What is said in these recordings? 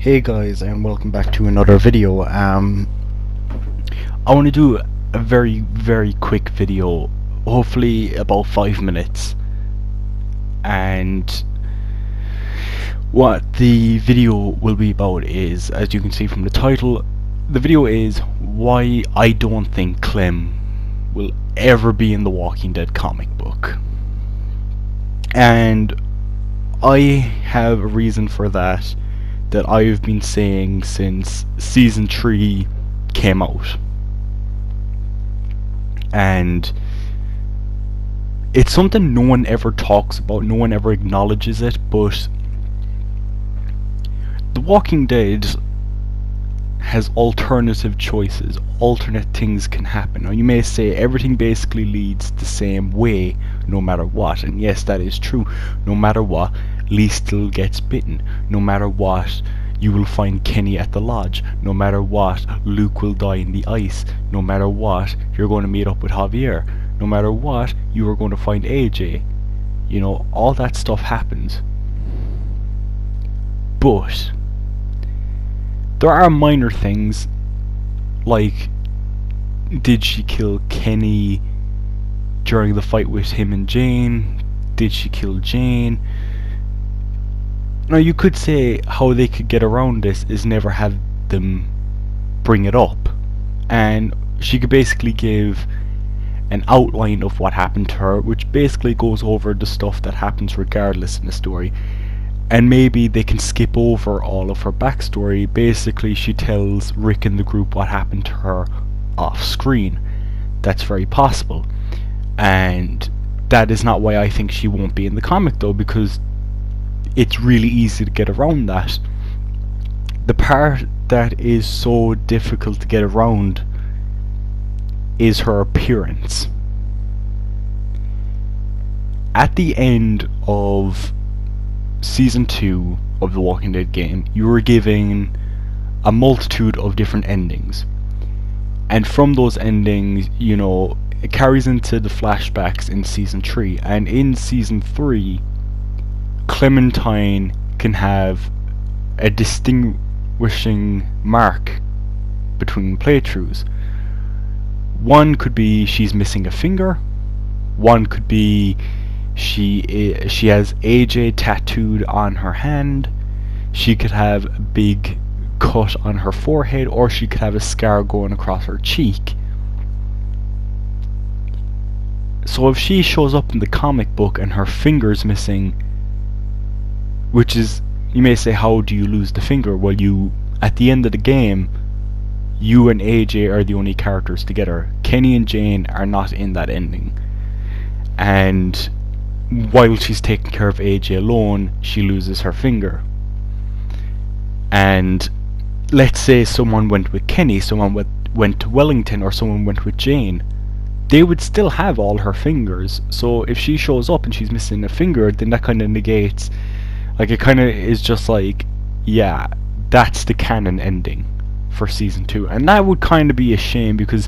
Hey guys, and welcome back to another video. I want to do a very quick video, hopefully about 5 minutes. And what the video will be about is, as you can see from the title, the video is why I don't think Clem will ever be in the Walking Dead comic book. And I have a reason for that I've been saying since season 3 came out, and it's something no one ever talks about, no one ever acknowledges it, but The Walking Dead has alternative choices, alternate things can happen. Now you may say everything basically leads the same way no matter what, and yes, that is true. No matter what, Lee still gets bitten. No matter what, you will find Kenny at the lodge. No matter what, Luke will die in the ice. No matter what, you're going to meet up with Javier. No matter what, you are going to find AJ. You know, all that stuff happens. But there are minor things, like, did she kill Kenny during the fight with him and Jane? Did she kill Jane? Now you could say how they could get around this is never have them bring it up, and she could basically give an outline of what happened to her, which basically goes over the stuff that happens regardless in the story, and maybe they can skip over all of her backstory. Basically she tells Rick and the group what happened to her off screen. That's very possible, and that is not why I think she won't be in the comic though, because it's really easy to get around that. The part that is so difficult to get around is her appearance. At the end of season 2 of the Walking Dead game, you were given a multitude of different endings, and from those endings, you know, it carries into the flashbacks in season 3, and in season 3 Clementine can have a distinguishing mark between playthroughs. One could be she's missing a finger. One could be she has AJ tattooed on her hand. She could have a big cut on her forehead, or she could have a scar going across her cheek. So if she shows up in the comic book and her finger's missing, which is, you may say, how do you lose the finger? Well, you, at the end of the game, you and AJ are the only characters together. Kenny and Jane are not in that ending, and while she's taking care of AJ alone, she loses her finger. And let's say someone went with Kenny, someone went to Wellington, or someone went with Jane, they would still have all her fingers. So if she shows up and she's missing a finger, then that kind of negates. Like, it kind of is just like, yeah, that's the canon ending for season 2, and that would kind of be a shame, because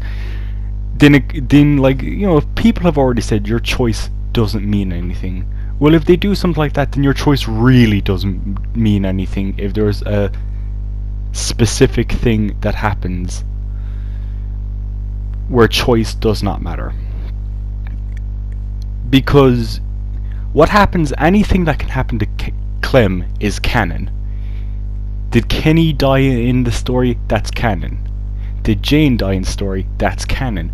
then like, you know, if people have already said your choice doesn't mean anything, well, if they do something like that, then your choice really doesn't mean anything. If there's a specific thing that happens where choice does not matter, because what happens, anything that can happen to Clem is canon. Did Kenny die in the story? That's canon. Did Jane die in the story? That's canon.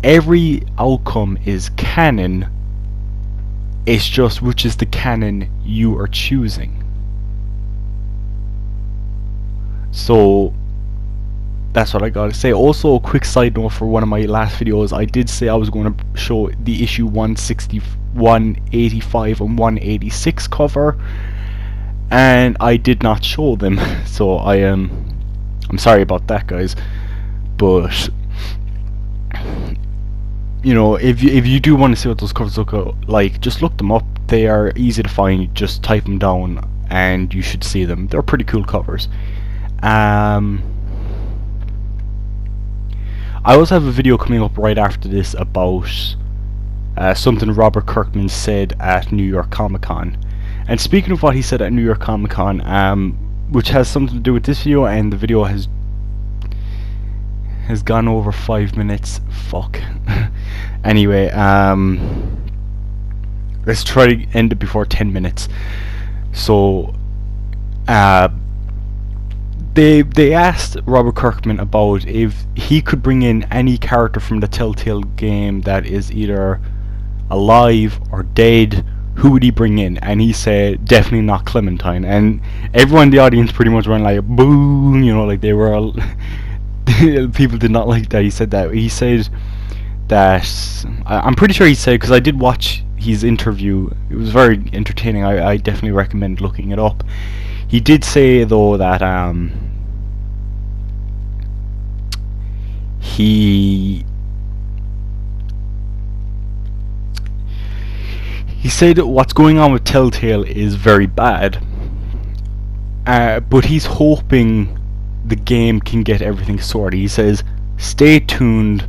Every outcome is canon. It's just which is the canon you are choosing. So that's what I gotta say. Also, a quick side note for one of my last videos, I did say I was going to show the issue 160, 185 and 186 cover, and I did not show them. So I'm sorry about that, guys. But you know, if you do want to see what those covers look like, just look them up. They are easy to find. Just type them down and you should see them. They're pretty cool covers. I also have a video coming up right after this about something Robert Kirkman said at New York Comic Con. And speaking of what he said at New York Comic Con, which has something to do with this video, and the video has gone over 5 minutes. Fuck. Anyway, let's try to end it before 10 minutes. So, they asked Robert Kirkman about if he could bring in any character from the Telltale game that is either alive or dead. Who would he bring in? And he said definitely not Clementine. And everyone in the audience pretty much went like boo, you know, like they were all people did not like that he said that. He said that I'm pretty sure he said, because I did watch his interview, it was very entertaining. I definitely recommend looking it up. He did say though that he said what's going on with Telltale is very bad, but he's hoping the game can get everything sorted. He says stay tuned,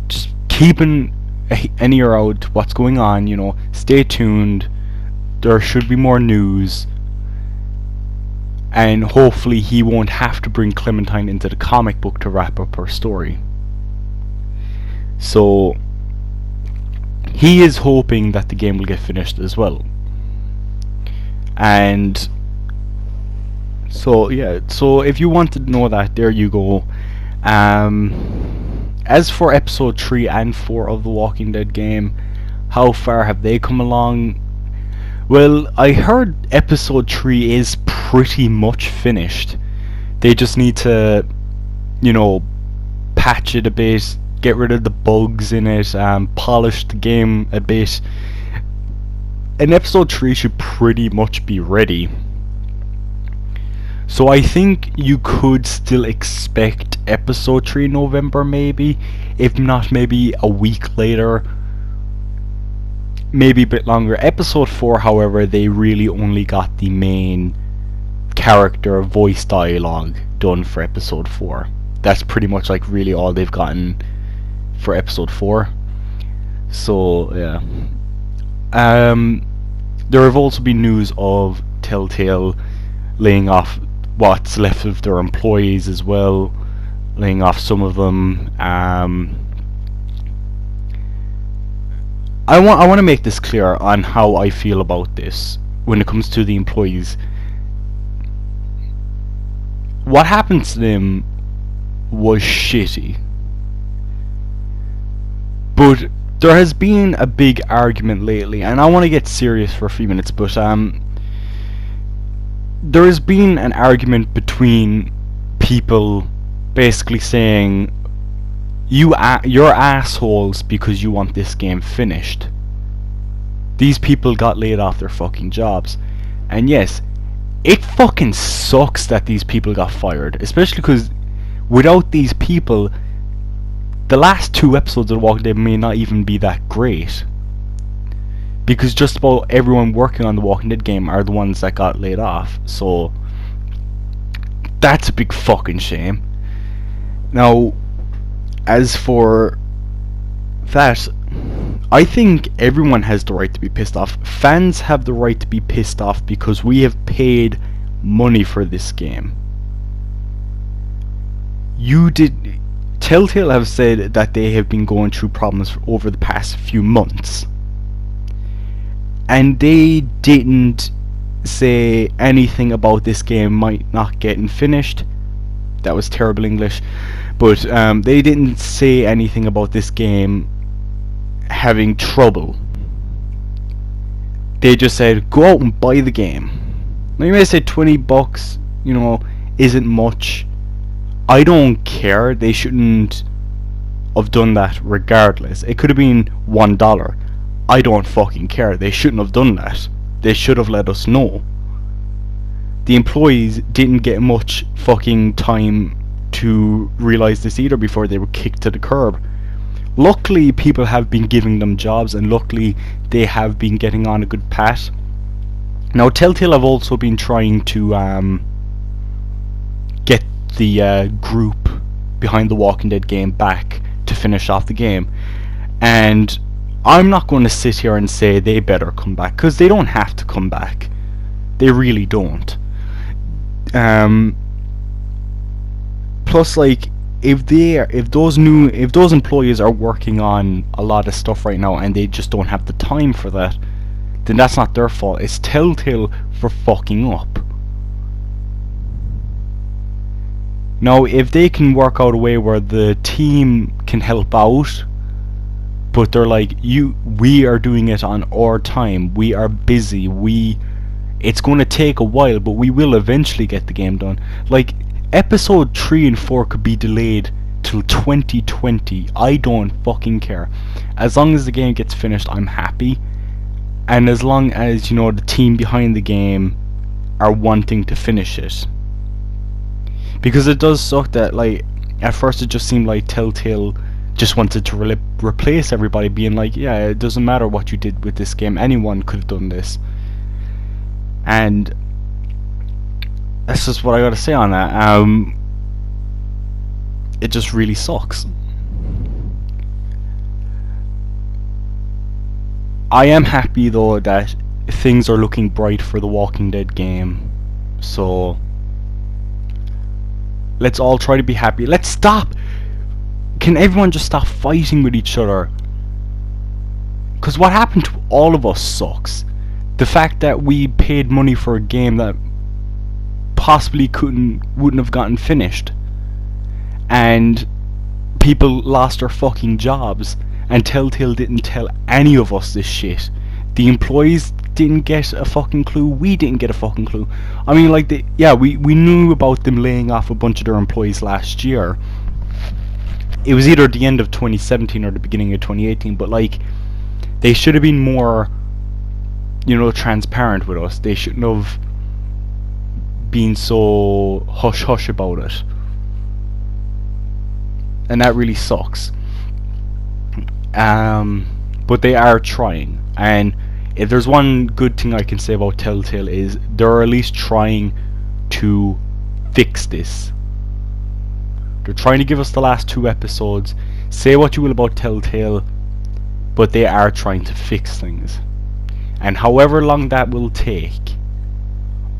just keeping an ear out to what's going on, you know, stay tuned, there should be more news, and hopefully he won't have to bring Clementine into the comic book to wrap up her story. So he is hoping that the game will get finished as well. And so yeah, so if you want to know that, there you go. As for episode 3 and 4 of the Walking Dead game, how far have they come along? Well, I heard episode 3 is pretty much finished. They just need to, you know, patch it a bit, get rid of the bugs in it, polish the game a bit. And episode 3 should pretty much be ready. So I think you could still expect episode 3 in November, maybe. If not, maybe a week later. Maybe a bit longer. Episode 4, however, they really only got the main character voice dialogue done for episode 4. That's pretty much like really all they've gotten for episode 4. So, yeah. There have also been news of Telltale laying off what's left of their employees as well, laying off some of them. I want to make this clear on how I feel about this when it comes to the employees. What happened to them was shitty, but there has been a big argument lately, and I want to get serious for a few minutes, but there has been an argument between people basically saying you're assholes because you want this game finished. These people got laid off their fucking jobs. And yes, it fucking sucks that these people got fired, especially because without these people, the last 2 episodes of The Walking Dead may not even be that great, because just about everyone working on the Walking Dead game are the ones that got laid off. So that's a big fucking shame. Now, as for that, I think everyone has the right to be pissed off. Fans have the right to be pissed off because we have paid money for this game. Telltale have said that they have been going through problems over the past few months, and they didn't say anything about this game might not getting finished. That was terrible English, but they didn't say anything about this game having trouble. They just said go out and buy the game. Now you may say $20, you know, isn't much. I don't care. They shouldn't have done that regardless. It could have been $1. I don't fucking care. They shouldn't have done that. They should have let us know. The employees didn't get much fucking time to realize this either before they were kicked to the curb. Luckily, people have been giving them jobs, and luckily they have been getting on a good path. Now, Telltale have also been trying to get the group behind the Walking Dead game back to finish off the game, and I'm not going to sit here and say they better come back, because they don't have to come back. They really don't. Um, plus, like, if those employees are working on a lot of stuff right now and they just don't have the time for that, then that's not their fault. It's Telltale for fucking up. Now, if they can work out a way where the team can help out, but they're like, we are doing it on our time, we are busy, it's going to take a while, but we will eventually get the game done. Like, episode 3 and 4 could be delayed till 2020. I don't fucking care. As long as the game gets finished, I'm happy. And as long as, you know, the team behind the game are wanting to finish it. Because it does suck that, like, at first it just seemed like Telltale just wanted to replace everybody, being like, yeah, it doesn't matter what you did with this game, anyone could have done this. And that's just what I gotta say on that. It just really sucks. I am happy though that things are looking bright for the Walking Dead game. So let's all try to be happy. Let's stop! Can everyone just stop fighting with each other? Because what happened to all of us sucks. The fact that we paid money for a game that possibly wouldn't have gotten finished, and people lost their fucking jobs, and Telltale didn't tell any of us this shit. The employees didn't get a fucking clue, we didn't get a fucking clue. I mean, like, we knew about them laying off a bunch of their employees last year. It was either the end of 2017 or the beginning of 2018, but like, they should have been more, you know, transparent with us. They shouldn't have been so hush hush about it. And that really sucks. But they are trying, and if there's one good thing I can say about Telltale is they're at least trying to fix this. They're trying to give us the last 2 episodes. Say what you will about Telltale, but they are trying to fix things. And however long that will take,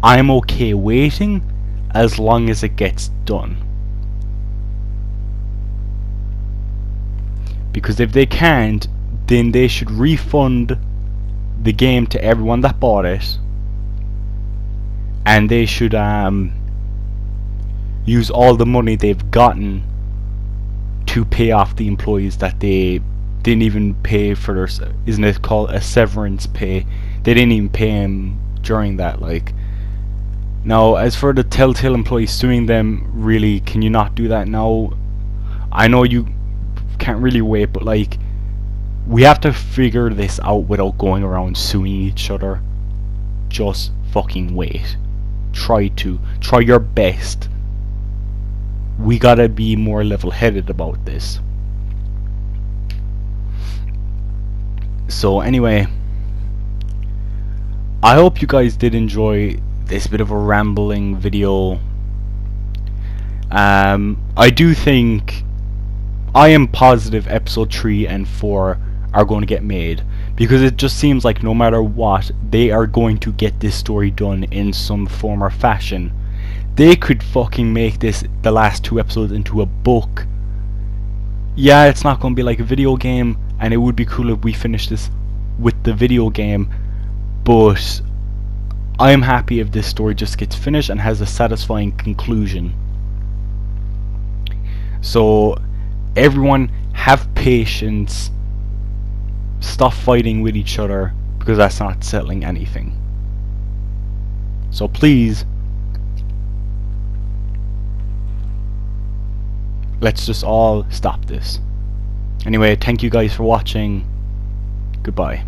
I'm okay waiting as long as it gets done. Because if they can't, then they should refund the game to everyone that bought it, and they should use all the money they've gotten to pay off the employees that they didn't even pay for their, isn't it called a severance pay? They didn't even pay him during that. Like, now as for the Telltale employees suing them, really, can you not do that now? I know you can't really wait, but like, we have to figure this out without going around suing each other. Just fucking wait. Try your best. We gotta be more level-headed about this. So anyway, I hope you guys did enjoy this bit of a rambling video. I do think, I am positive episode 3 and 4 are going to get made, because it just seems like no matter what, they are going to get this story done in some form or fashion. They could fucking make the last 2 episodes into a book. Yeah, it's not going to be like a video game, and it would be cool if we finish this with the video game, but I am happy if this story just gets finished and has a satisfying conclusion. So everyone, have patience. Stop fighting with each other, because that's not settling anything. So please, let's just all stop this. Anyway, thank you guys for watching. Goodbye.